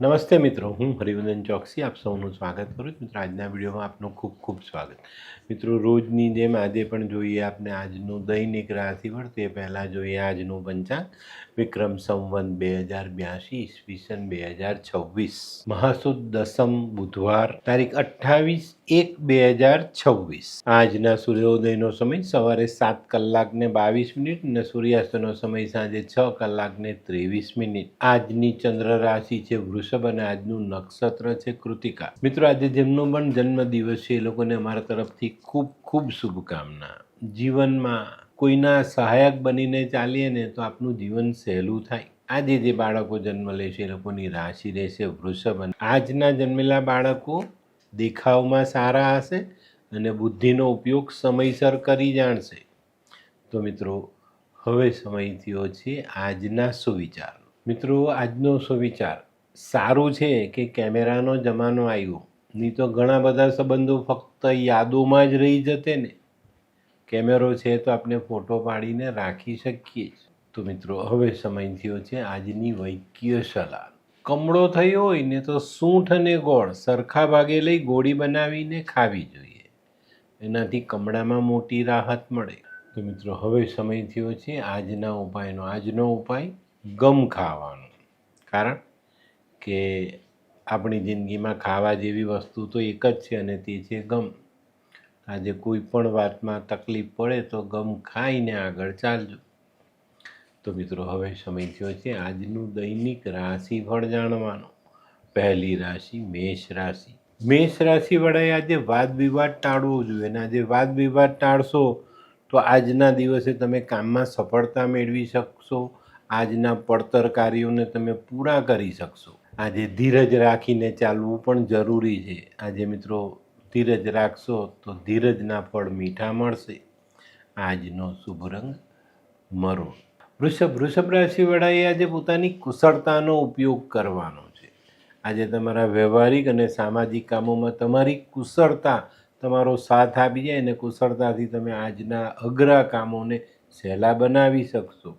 નમસ્તે મિત્રો, હું હરિવર્ધન ચોકસી આપ સૌનું સ્વાગત કરું છું. મિત્રો, આજના વિડીયોમાં આપનું ખૂબ ખૂબ સ્વાગત. મિત્રો, રોજની જેમ આજે પણ જોઈએ આપણે આજનું દૈનિક રાશિફળ. તે પહેલાં જોઈએ આજનું પંચાંગ. વિક્રમ સંવત 2082 ઈસવીસન 2026 મહાસુદ દસમ બુધવાર તારીખ 28/1/2026. આજના સૂર્યોદયનો સમય સવારે 7 કલાકને 22 મિનિટ અને સૂર્યાસ્તનો સમય સાંજે 6 કલાકને 23 મિનિટ. આજની ચંદ્ર રાશિ છે વૃષભ અને આજનું નક્ષત્ર છે કૃતિકા. મિત્રો, આજે જેમનો પણ જન્મદિવસ છે એ લોકોને અમારા તરફથી ખૂબ ખૂબ શુભકામના. જીવનમાં કોઈના સહાયક બનીને ચાલીએ ને તો આપનું જીવન સહેલું થાય. આજે જે બાળકો જન્મ લેશે એ લોકોની રાશિ રહેશે વૃષભ. અને આજના જન્મેલા બાળકો દેખાવમાં સારા હશે અને બુદ્ધિનો ઉપયોગ સમયસર કરી જાણશે. તો મિત્રો, હવે સમય થયો છે આજના સુવિચાર. મિત્રો, આજનો સુવિચાર સારું છે કે કેમેરાનો જમાનો આવ્યો, નહીં તો ઘણા બધા સંબંધો ફક્ત યાદોમાં જ રહી જતે ને. કેમેરો છે તો આપણે ફોટો પાડીને રાખી શકીએ. તો મિત્રો, હવે સમય થયો છે આજની વૈદ્ય સલાહ. કમળો થયો હોય ને તો સૂંઠ અને ગોળ સરખા ભાગે લઈ ગોળી બનાવીને ખાવી જોઈએ. એનાથી કમળામાં મોટી રાહત મળે. તો મિત્રો, હવે સમય થયો છે આજના ઉપાયનો. આજનો ઉપાય ગમ ખાવાનો. કારણ કે આપણી જિંદગીમાં ખાવા જેવી વસ્તુ તો એક જ છે અને તે છે ગમ. આજે કોઈ પણ વાતમાં તકલીફ પડે તો ગમ ખાઈને આગળ ચાલજો. તો મિત્રો, હવે સમય થયો છે આજનું દૈનિક રાશિફળ જાણવાનો. પહેલી રાશિ મેષ રાશિ. મેષ રાશિવાળાએ આજે વાદ વિવાદ ટાળવો જોઈએ. અને આજે વાદ વિવાદ ટાળશો તો આજના દિવસે તમે કામમાં સફળતા મેળવી શકશો. આજના પડતર કાર્યોને તમે પૂરા કરી શકશો. આજે ધીરજ રાખીને ચાલવું પણ જરૂરી છે. આજે મિત્રો, ધીરજ રાખશો તો ધીરજના ફળ મીઠા મળશે. આજનો શુભ રંગ મરૂન. વૃષભ રાશિવાળાએ આજે પોતાની કુશળતાનો ઉપયોગ કરવાનો છે. આજે તમારા વ્યવહારિક અને સામાજિક કામોમાં તમારી કુશળતા તમારો સાથ આપી જાય અને કુશળતાથી તમે આજના અઘરા કામોને સહેલા બનાવી શકશો.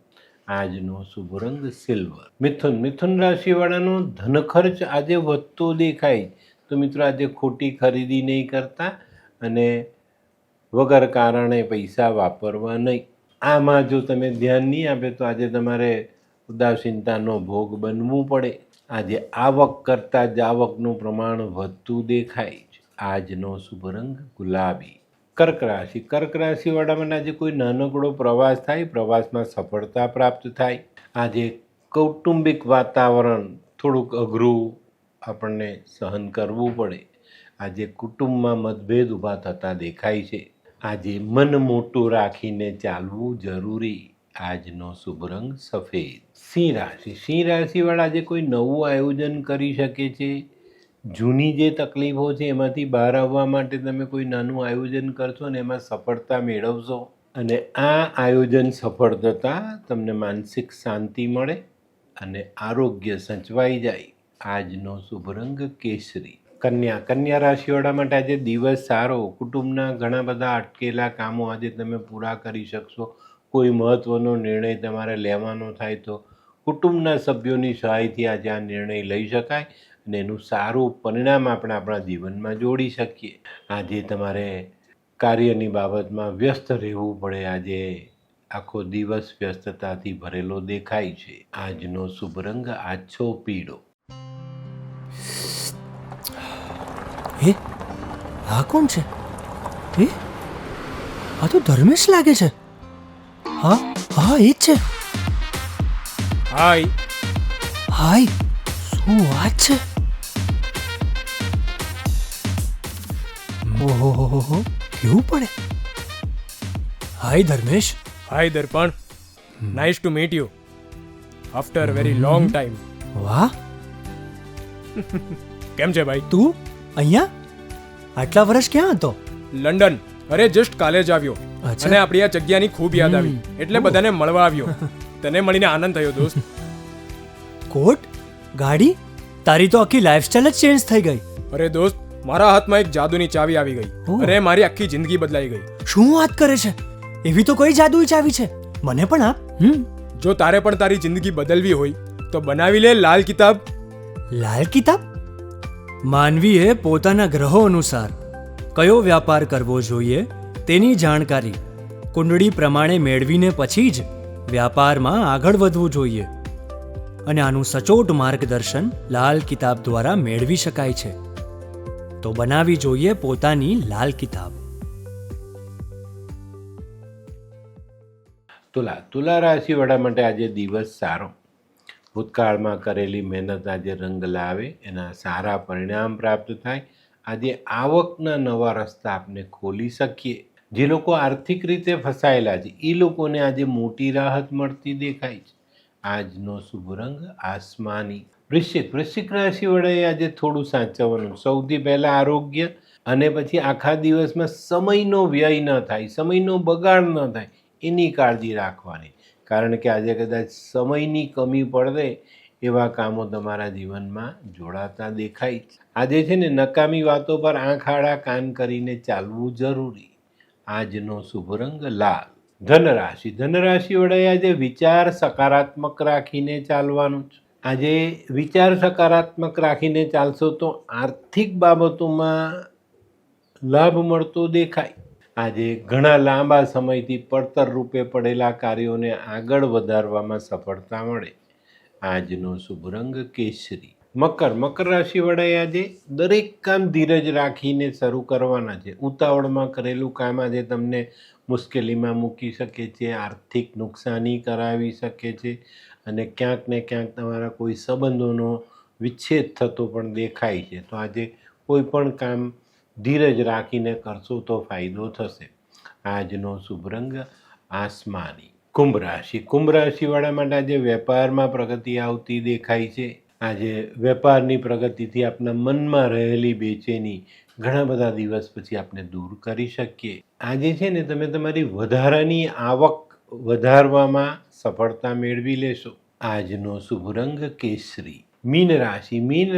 આજનો શુભ રંગ સિલ્વર. મિથુન રાશિવાળાનો ધન ખર્ચ આજે વધતો દેખાય. તો મિત્રો, આજે ખોટી ખરીદી નહીં કરતા અને વગર કારણે પૈસા વાપરવા નહીં. આમાં જો તમે ધ્યાન નહીં આપે તો આજે તમારે ઉદાસીનતાનો ભોગ બનવું પડે. આજે આવક કરતાં જ આવકનું પ્રમાણ વધતું દેખાય છે. આજનો શુભ રંગ ગુલાબી. કર્ક રાશિવાળામાં આજે કોઈ નાનકડો પ્રવાસ થાય. પ્રવાસમાં સફળતા પ્રાપ્ત થાય. આજે કૌટુંબિક વાતાવરણ થોડુંક અઘરું આપણને સહન કરવું પડે. આજે કુટુંબમાં મતભેદ ઊભા થતા દેખાય છે. આજે મન મોટું રાખીને ચાલવું જરૂરી. આજનો શુભ રંગ સફેદ. સિંહ રાશિવાળા આજે કોઈ નવું આયોજન કરી શકે છે. જૂની જે તકલીફો છે એમાંથી બહાર આવવા માટે તમે કોઈ નાનું આયોજન કરશો ને એમાં સફળતા મેળવશો. અને આ આયોજન સફળ થતાં તમને માનસિક શાંતિ મળે અને આરોગ્ય સચવાઈ જાય. આજનો શુભ રંગ કેસરી. કન્યા રાશિવાળા માટે આજે દિવસ સારો. કુટુંબના ઘણા બધા અટકેલા કામો આજે તમે પૂરા કરી શકશો. કોઈ મહત્ત્વનો નિર્ણય તમારે લેવાનો થાય તો કુટુંબના સભ્યોની સહાયથી આજે આ નિર્ણય લઈ શકાય અને એનું સારું પરિણામ આપણે આપણા જીવનમાં જોડી શકીએ. આજે તમારે કાર્યની બાબતમાં વ્યસ્ત રહેવું પડે. આજે આખો દિવસ વ્યસ્તતાથી ભરેલો દેખાય છે. આજનો શુભ રંગ આછો પીળો. હે, આ કોણ છે? હે, આ તો ધર્મેશ લાગે છે. હા હા, એ જ છે. હાય. શું વાત છે? ઓહો, કેવું પડે? Hi Dharmesh. Hi Darpan. Nice to meet you after very long time. વાહ, કેમ છે ભાઈ? તું અહીંયા આટલા વર્ષ ક્યાં હતો? લંડન. અરે જસ્ટ કાલે જ આવ્યો અચ્છા. અને આપણી આ જગ્યાની ખૂબ યાદ આવી એટલે બધાને મળવા આવ્યો. તને મળીને આનંદ થયો દોસ્ત. કોટ, ગાડી, તારી તો આખી લાઈફસ્ટાઈલ જ ચેન્જ થઈ ગઈ. અરે દોસ્ત, મારા હાથમાં એક જાદુની ચાવી આવી ગઈ ઓહ. અને મારી આખી જિંદગી બદલાઈ ગઈ. શું વાત કરે છે? એવી તો કોઈ જાદુઈ ચાવી છે, મને પણ આપ. જો તારે પણ તારી જિંદગી બદલવી હોય તો બનાવી લે લાલ કિતાબ. લાલ કિતાબ? માનવીએ પોતાના ગ્રહો અનુસાર કયો વ્યાપાર કરવો જોઈએ તેની જાણકારી કુંડળી પ્રમાણે મેળવીને પછી જ વ્યાપારમાં આગળ વધવું જોઈએ. અને આનું સચોટ માર્ગદર્શન લાલ કિતાબ દ્વારા મેળવી શકાય છે. તો બનાવી જોઈએ પોતાની લાલ કિતાબ. તુલા રાશિવાળા માટે આજે દિવસ સારો. ભૂતકાળમાં કરેલી મહેનત આજે રંગ લાવે, એના સારા પરિણામ પ્રાપ્ત થાય. આજે આવકના નવા રસ્તા આપણે ખોલી શકીએ. જે લોકો આર્થિક રીતે ફસાયેલા છે એ લોકોને આજે મોટી રાહત મળતી દેખાય છે. આજનો શુભ રંગ આસમાની. વૃશ્ચિક રાશિવાળાએ આજે થોડું સાચવવાનું. સૌથી પહેલાં આરોગ્ય, અને પછી આખા દિવસમાં સમયનો વ્યય ન થાય, સમયનો બગાડ ન થાય એની કાળજી રાખવાની. કારણ કે આજે કદાચ સમયની કમી પડે એવા કામો તમારા જીવનમાં જોડાતા દેખાય છે. આજે છે ને નકામી વાતો પર આંખ આડા કાન કરીને ચાલવું જરૂરી. આજનો શુભ રંગ લાલ. ધનરાશિ વડે આજે વિચાર સકારાત્મક રાખીને ચાલવાનું છે. આજે વિચાર સકારાત્મક રાખીને ચાલશો તો આર્થિક બાબતોમાં લાભ મળતો દેખાય. આજે ઘણા લાંબા સમયથી પડતર રૂપે પડેલા કાર્યોને આગળ વધારવામાં સફળતા મળે. આજનો શુભ રંગ કેસરી. મકર રાશિ વડે આજે દરેક કામ ધીરજ રાખીને શરૂ કરવાના છે. ઉતાવળમાં કરેલું કામ આજે તમને મુશ્કેલીમાં મૂકી શકે છે, આર્થિક નુકસાની કરાવી શકે છે, અને ક્યાંક ને ક્યાંક તમારા કોઈ સંબંધોનો વિચ્છેદ થતો પણ દેખાય છે. તો આજે કોઈ પણ કામ ધીરજ રાખીને કરશો તો ફાયદો થશે. આજનો શુભ રંગ આસમાની. કુંભ રાશિવાળા માટે આજે વેપારમાં પ્રગતિ આવતી દેખાય છે. આજે વેપારની પ્રગતિથી આપણા મનમાં રહેલી બેચેની ઘણા બધા દિવસ પછી આપણે દૂર કરી શકીએ. આજે છે ને તમે તમારી વધારાની આવક વધારવામાં સફળતા મેળવી લેશો. આજનો શુભ રંગ કેસરી. મીન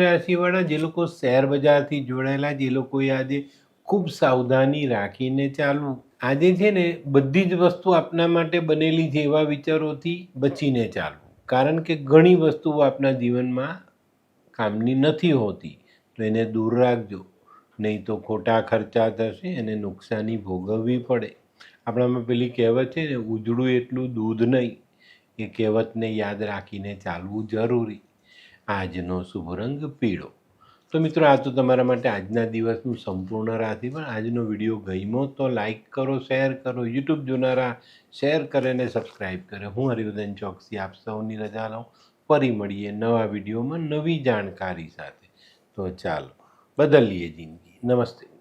રાશિવાળા જે લોકો શેર બજારથી જોડાયેલા, જે લોકોએ આજે ખૂબ સાવધાની રાખીને ચાલવું. આજે છે ને બધી જ વસ્તુ આપના માટે બનેલી છે એવા વિચારોથી બચીને ચાલવું. કારણ કે ઘણી વસ્તુઓ આપણા જીવનમાં કામની નથી હોતી, તો એને દૂર રાખજો, નહીં તો ખોટા ખર્ચા થશે અને નુકસાની ભોગવવી પડે. આપણામાં પેલી કહેવત છે ને, ઉજળું એટલું દૂધ નહીં, એ કહેવતને યાદ રાખીને ચાલવું જરૂરી. આજનો શુભ રંગ પીળો. તો મિત્રો, આ તો તમારા માટે આજના દિવસનું સંપૂર્ણ રાશિ. પણ આજનો વિડીયો ગમ્યો તો લાઈક કરો, શેર કરો, યુટ્યુબ જોનારા શેર કરે અને સબસ્ક્રાઈબ કરે. હું હરિવર્ધન ચોકસી આપ સૌની રજા લઉં. ફરી મળીએ નવા વિડીયોમાં નવી જાણકારી સાથે. તો ચાલો બદલીએ જિંદગી. નમસ્તે.